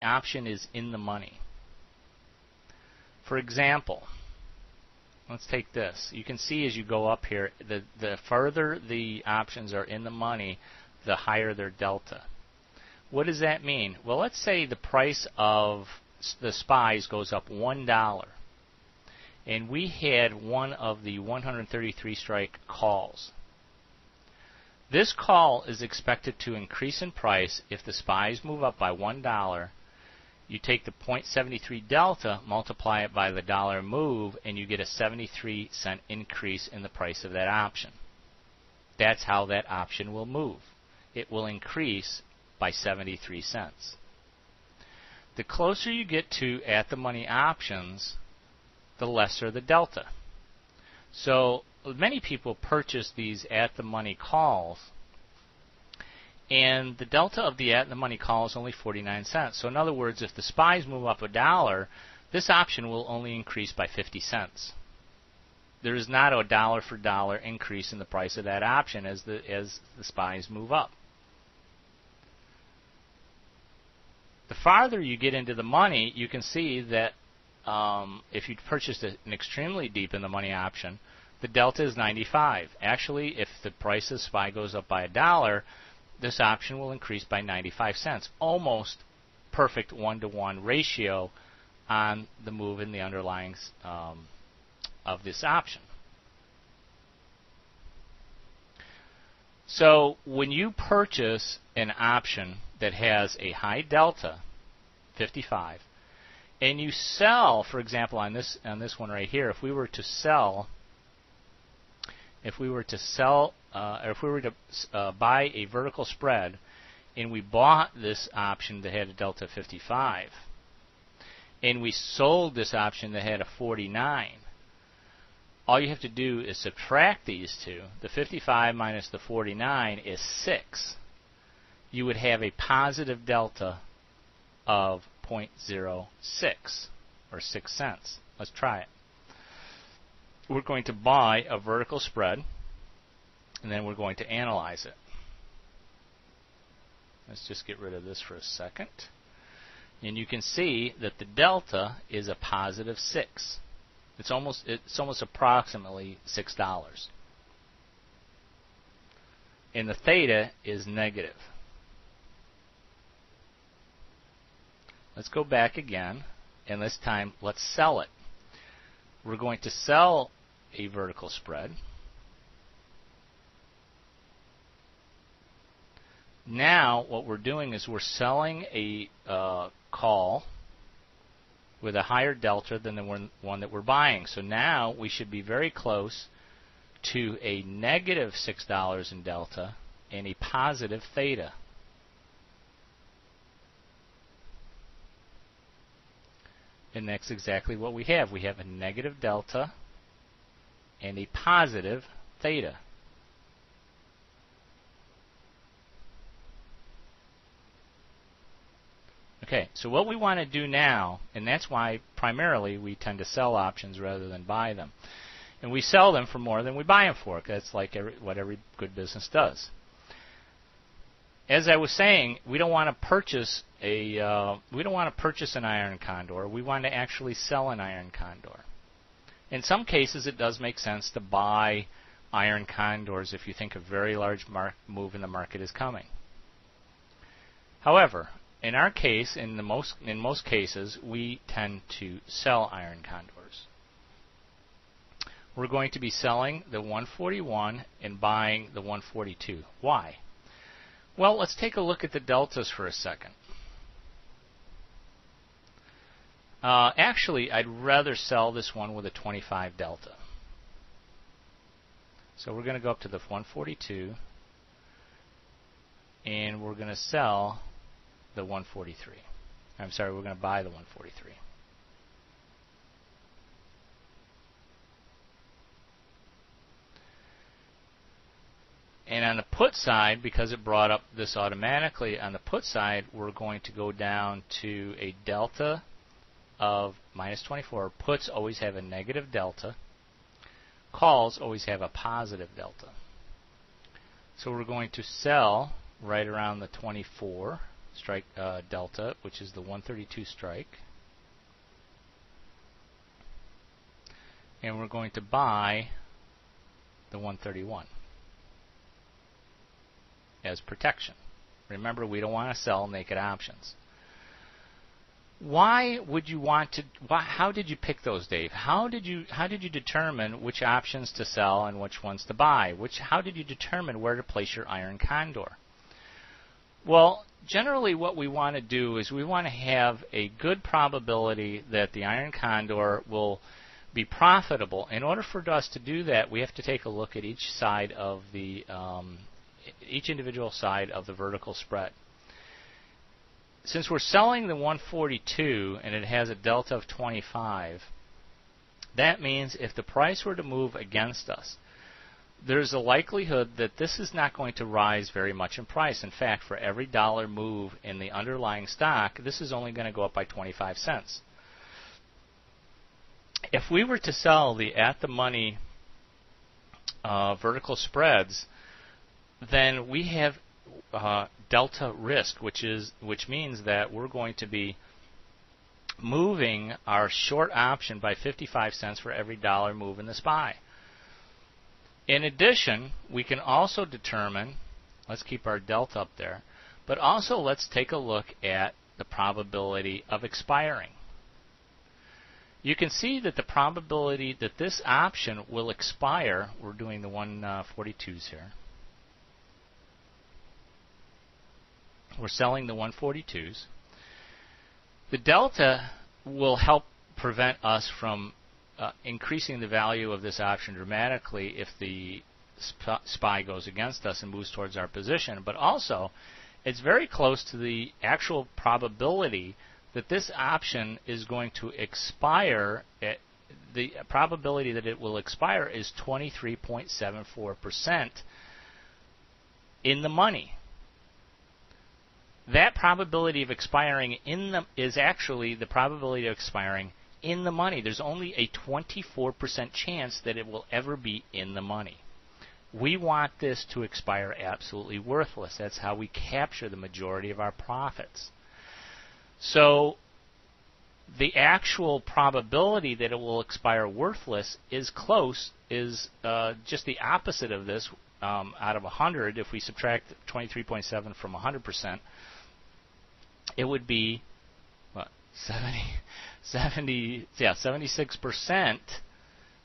option is in the money. For example, let's take this. You can see as you go up here, the further the options are in the money, the higher their delta. What does that mean? Well, let's say the price of the SPYs goes up $1, and we had one of the 133 strike calls. This call is expected to increase in price if the SPYs move up by $1. You take the 0.73 delta, multiply it by the dollar move, and you get a 73-cent increase in the price of that option. That's how that option will move. It will increase by 73 cents. The closer you get to at-the-money options, the lesser the delta. So many people purchase these at-the-money calls, and the delta of the at-the-money call is only 49 cents. So in other words, if the SPYs move up $1, this option will only increase by 50 cents. There is not a dollar for dollar increase in the price of that option as the SPYs move up. The farther you get into the money, you can see that if you purchased an extremely deep in the money option, the delta is 95. Actually, if the price of SPY goes up by $1, this option will increase by 95 cents. Almost perfect one-to-one ratio on the move in the underlyings of this option. So when you purchase an option that has a high delta, 55, and you sell, for example, on this one right here, if we were to buy a vertical spread, and we bought this option that had a delta of 55, and we sold this option that had a 49, all you have to do is subtract these two. The 55 minus the 49 is 6. You would have a positive delta of 0.06 or 6 cents. Let's try it. We're going to buy a vertical spread, and then we're going to analyze it. Let's just get rid of this for a second. And you can see that the delta is a positive 6. It's almost approximately $6. And the theta is negative. Let's go back again, and this time let's sell it. We're going to sell a vertical spread. Now what we're doing is we're selling a call with a higher delta than the one that we're buying. So now we should be very close to a negative $6 in delta and a positive theta. And that's exactly what we have. We have a negative delta and a positive theta. Okay, so what we want to do now, and that's why primarily we tend to sell options rather than buy them. And we sell them for more than we buy them for. That's like what every good business does. As I was saying, we don't want to purchase an iron condor. We want to actually sell an iron condor. In some cases, it does make sense to buy iron condors if you think a very large move in the market is coming. However, in our case, in most cases, we tend to sell iron condors. We're going to be selling the 141 and buying the 142. Why? Well, let's take a look at the deltas for a second. Actually, I'd rather sell this one with a 25 delta. So we're going to go up to the 142, and we're going to sell the 143. I'm sorry, we're going to buy the 143. And on the put side, because it brought up this automatically, on the put side, we're going to go down to a delta of minus 24. Puts always have a negative delta. Calls always have a positive delta. So we're going to sell right around the 24. strike delta, which is the 132 strike. And we're going to buy the 131 as protection. Remember, we don't want to sell naked options. Why would you want to? How did you pick those, Dave? How did you determine which options to sell and which ones to buy? How did you determine where to place your iron condor? Well, generally what we want to do is we want to have a good probability that the iron condor will be profitable. In order for us to do that, we have to take a look at each side of the each individual side of the vertical spread. Since we're selling the 142 and it has a delta of 25, that means if the price were to move against us, there's a likelihood that this is not going to rise very much in price. In fact, for every dollar move in the underlying stock, this is only going to go up by 25 cents. If we were to sell the at-the-money vertical spreads, then we have delta risk, which means that we're going to be moving our short option by 55 cents for every dollar move in the SPY. In addition, we can also determine, let's keep our delta up there, but also let's take a look at the probability of expiring. You can see that the probability that this option will expire, we're doing the 142s here. We're selling the 142s. The delta will help prevent us from increasing the value of this option dramatically if the SPY goes against us and moves towards our position, but also it's very close to the actual probability that this option is going to expire. The probability that it will expire is 23.74% in the money. That probability of expiring is actually the probability of expiring in the money. There's only a 24% chance that it will ever be in the money. We want this to expire absolutely worthless. That's how we capture the majority of our profits. So the actual probability that it will expire worthless is just the opposite of this. Out of 100, if we subtract 23.7 from 100%, it would be what, 76%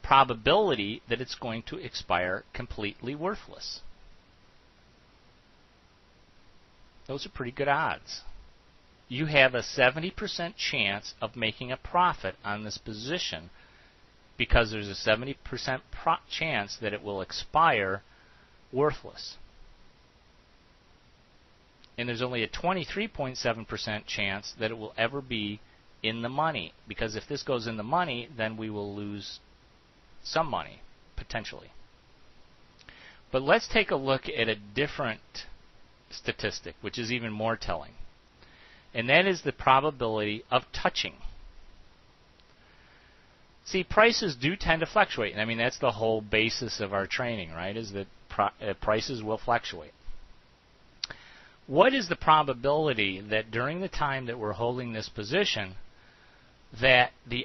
probability that it's going to expire completely worthless. Those are pretty good odds. You have a 70% chance of making a profit on this position because there's a 70% chance that it will expire worthless. And there's only a 23.7% chance that it will ever be in the money, because if this goes in the money, then we will lose some money, potentially. But let's take a look at a different statistic, which is even more telling. And that is the probability of touching. See, prices do tend to fluctuate. I mean, that's the whole basis of our training, right, is that prices will fluctuate. What is the probability that during the time that we're holding this position, that the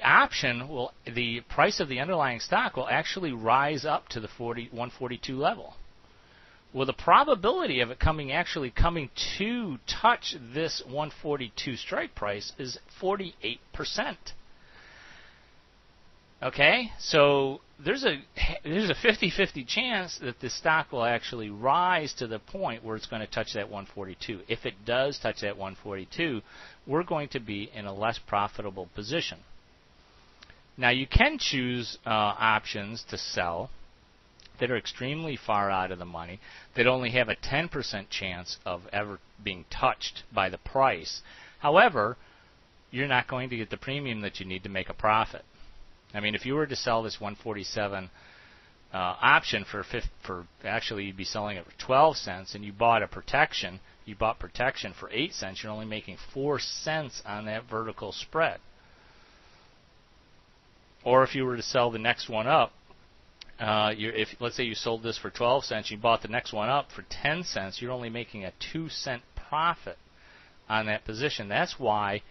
price of the underlying stock will actually rise up to the 142 level? Well, the probability of it actually coming to touch this 142 strike price is 48%. Okay, so there's a 50-50 chance that the stock will actually rise to the point where it's going to touch that 142. If it does touch that 142, we're going to be in a less profitable position. Now, you can choose options to sell that are extremely far out of the money, that only have a 10% chance of ever being touched by the price. However, you're not going to get the premium that you need to make a profit. I mean, if you were to sell this 147 option for actually you'd be selling it for 12 cents, and you bought protection for 8 cents, you're only making 4 cents on that vertical spread. Or if you were to sell the next one up, let's say you sold this for 12 cents, you bought the next one up for 10 cents, you're only making a 2 cent profit on that position. That's why